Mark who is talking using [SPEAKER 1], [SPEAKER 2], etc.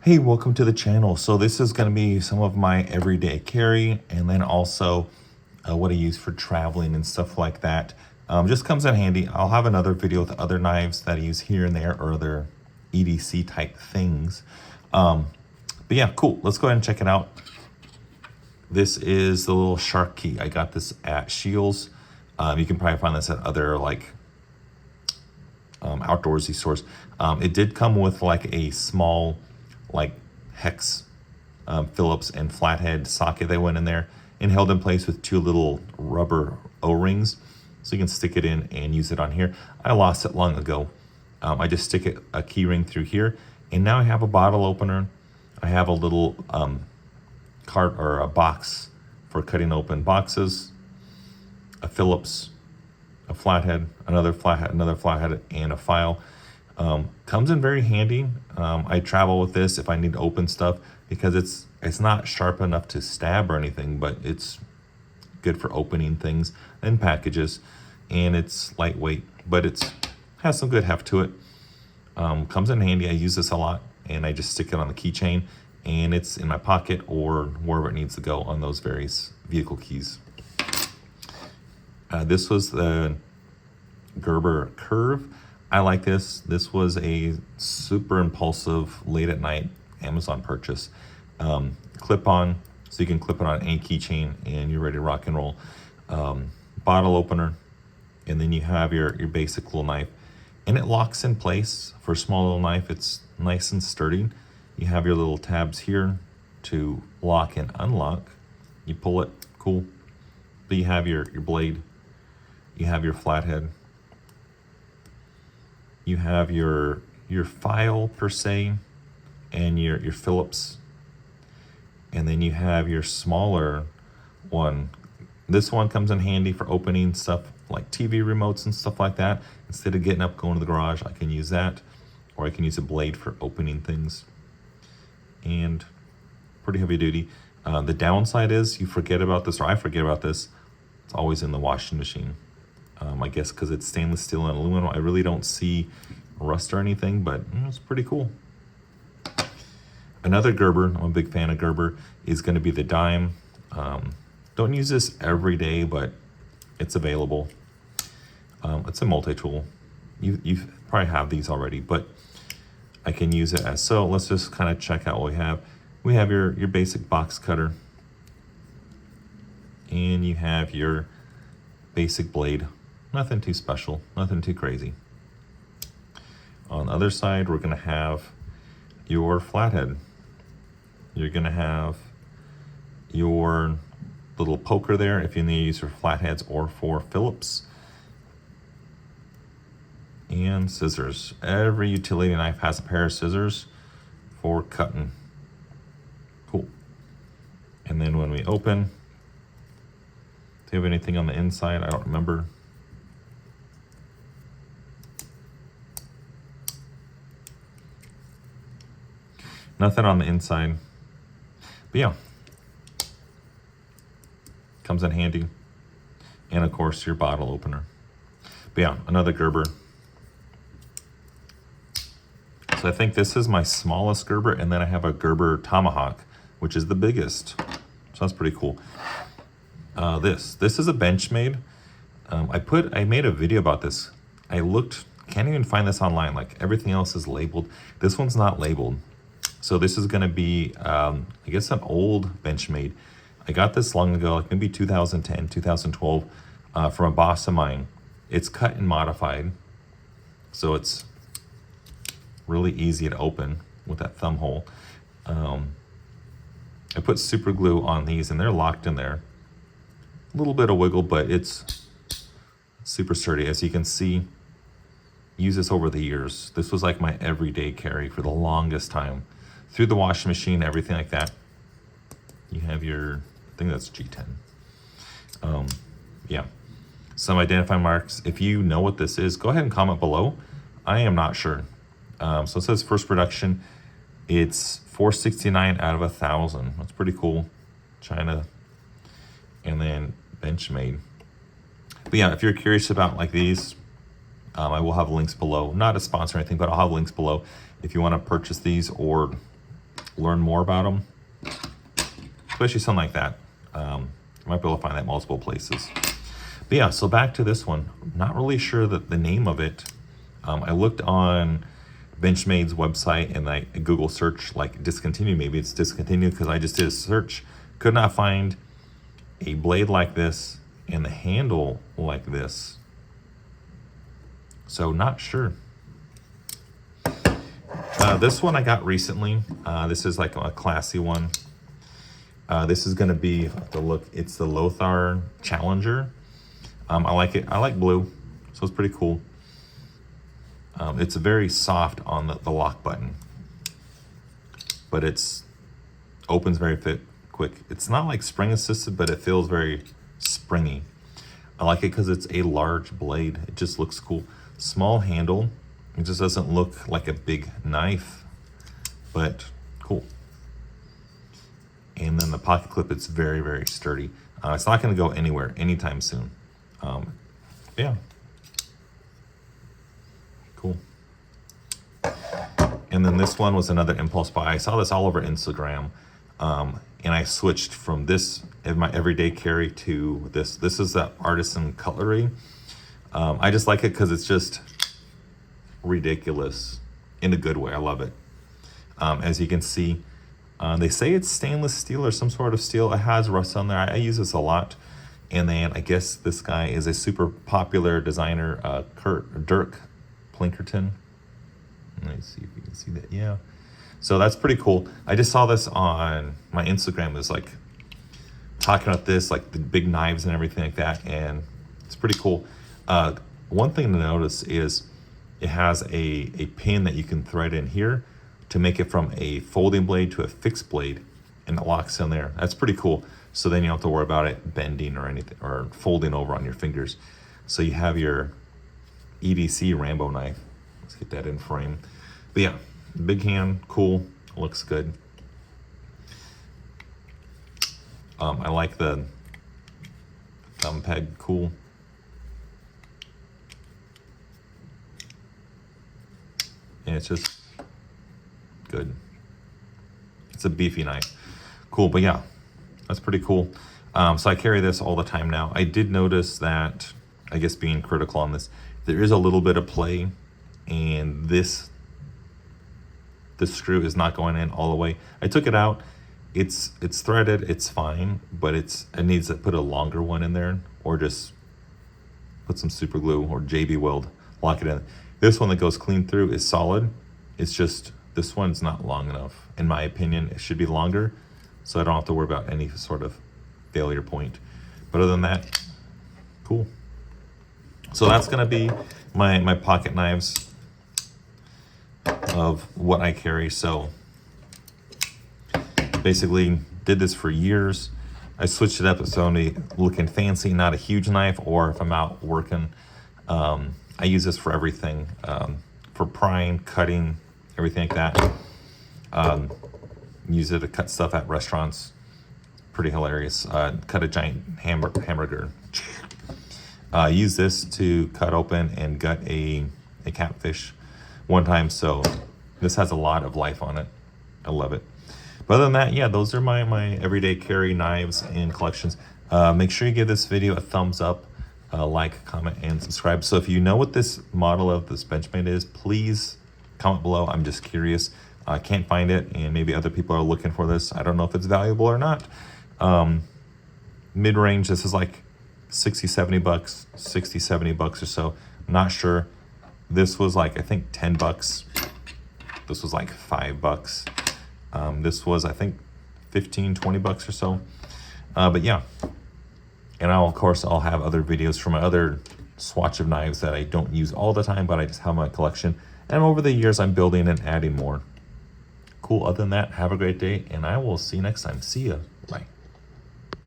[SPEAKER 1] Hey, welcome to the channel. So this is going to be some of my everyday carry, and then also what I use for traveling and stuff like that. Just comes in handy. I'll have another video with other knives that I use here and there, or other EDC type things. But yeah, cool. Let's go ahead and check it out. This is the little shark key. I got this at Shields. You can probably find this at other like outdoorsy stores. It did come with like a small like hex Phillips and flathead socket that went in there and held in place with two little rubber O-rings, so you can stick it in and use it on here. I lost it long ago. I just stick a key ring through here, and now I have a bottle opener. I have a little cart or a box for cutting open boxes, a Phillips, a flathead, another flathead, and a file. Comes in very handy. I travel with this if I need to open stuff, because it's not sharp enough to stab or anything, but it's good for opening things and packages, and it's lightweight, but it's has some good heft to it. Comes in handy. I use this a lot, and I just stick it on the keychain, and it's in my pocket or wherever it needs to go on those various vehicle keys. This was the Gerber Curve. I like this. This was a super impulsive late at night Amazon purchase. Clip on, so you can clip it on any keychain and you're ready to rock and roll. Bottle opener, and then you have your basic little knife, and it locks in place. For a small little knife, it's nice and sturdy. You have your little tabs here to lock and unlock. You pull it, cool. But you have your blade, you have your flathead, you have your file per se, and your Phillips, and then you have your smaller one. This one comes in handy for opening stuff like TV remotes and stuff like that. Instead of getting up, going to the garage, I can use that, or I can use a blade for opening things. And pretty heavy duty. The downside is you forget about this, or I forget about this. It's always in the washing machine. I guess because it's stainless steel and aluminum, I really don't see rust or anything, but it's pretty cool. Another Gerber, I'm a big fan of Gerber, is going to be the dime. Don't use this every day, but it's available. It's a multi-tool. You probably have these already, but I can use it as so. Let's just kind of check out what we have. We have your basic box cutter, and you have your basic blade. Nothing too special, nothing too crazy. On the other side, we're gonna have your flathead. You're gonna have your little poker there if you need to use for flatheads or for Phillips. And scissors. Every utility knife has a pair of scissors for cutting. Cool. And then when we open, do you have anything on the inside? I don't remember. Nothing on the inside. But yeah, comes in handy. And of course, your bottle opener. But yeah, another Gerber. So I think this is my smallest Gerber, and then I have a Gerber Tomahawk, which is the biggest. So that's pretty cool. This is a Benchmade. I made a video about this. I looked, can't even find this online. Like everything else is labeled. This one's not labeled. So this is gonna be, I guess, an old Benchmade. I got this long ago, like maybe 2010, 2012, from a boss of mine. It's cut and modified, so it's really easy to open with that thumb hole. I put super glue on these, and they're locked in there. A little bit of wiggle, but it's super sturdy. As you can see, use this over the years. This was like my everyday carry for the longest time. Through the washing machine, everything like that. You have your, I think that's G10. Yeah, some identifying marks. If you know what this is, go ahead and comment below. I am not sure. So it says first production. It's 469 out of 1,000. That's pretty cool. China. And then Benchmade. But yeah, if you're curious about like these, I will have links below. Not a sponsor or anything, but I'll have links below if you want to purchase these or learn more about them, especially something like that. You might be able to find that in multiple places. But yeah, so back to this one. Not really sure that the name of it. I looked on Benchmade's website and I Google search like discontinued. Maybe it's discontinued because I just did a search. Could not find a blade like this and the handle like this. So not sure. This one I got recently. This is like a classy one. This is going to be, the look, it's the Lothar Challenger. I like it. I like blue, so it's pretty cool. It's very soft on the lock button, but it's opens very quick. It's not like spring assisted, but it feels very springy. I like it because it's a large blade. It just looks cool. Small handle. It just doesn't look like a big knife, but cool. And then the pocket clip, it's very, very sturdy. It's not going to go anywhere anytime soon. Yeah. Cool. And then this one was another impulse buy. I saw this all over Instagram. And I switched from this in my everyday carry to this. This is the Artisan Cutlery. I just like it because it's just ridiculous in a good way. I love it. As you can see, they say it's stainless steel or some sort of steel. It has rust on there. I use this a lot. And then I guess this guy is a super popular designer, Dirk Plankerton. Let me see if you can see that. Yeah. So that's pretty cool. I just saw this on my Instagram. It was like talking about this, like the big knives and everything like that. And it's pretty cool. One thing to notice is it has a pin that you can thread in here to make it from a folding blade to a fixed blade, and it locks in there. That's pretty cool. So then you don't have to worry about it bending or anything or folding over on your fingers. So you have your EDC Rambo knife. Let's get that in frame. But yeah, big hand, cool, looks good. I like the thumb peg, cool. And it's just good. It's a beefy knife. Cool, but yeah, that's pretty cool. So I carry this all the time now. I did notice that, I guess being critical on this, there is a little bit of play, and this screw is not going in all the way. I took it out. It's threaded, it's fine, but it needs to put a longer one in there, or just put some super glue or JB Weld, lock it in. This one that goes clean through is solid. It's just, this one's not long enough. In my opinion, it should be longer, so I don't have to worry about any sort of failure point. But other than that, cool. So that's gonna be my pocket knives of what I carry. So basically did this for years. I switched it up, it's only looking fancy, not a huge knife, or if I'm out working, I use this for everything, for prying, cutting, everything like that. Use it to cut stuff at restaurants. Pretty hilarious. Cut a giant hamburger. Use this to cut open and gut a catfish one time. So this has a lot of life on it. I love it. But other than that, yeah, those are my everyday carry knives and collections. Make sure you give this video a thumbs up, like, comment, and subscribe. So if you know what this model of this Benchmade is, please comment below. I'm just curious. I can't find it, and maybe other people are looking for this. I don't know if it's valuable or not. Mid-range, this is like 60, 70 bucks, 60, 70 bucks or so. I'm not sure. This was like, I think 10 bucks. This was like 5 bucks. This was, I think, 15, 20 bucks or so. But yeah. And of course, I'll have other videos from my other swatch of knives that I don't use all the time, but I just have in my collection. And over the years, I'm building and adding more. Cool. Other than that, have a great day, and I will see you next time. See ya. Bye.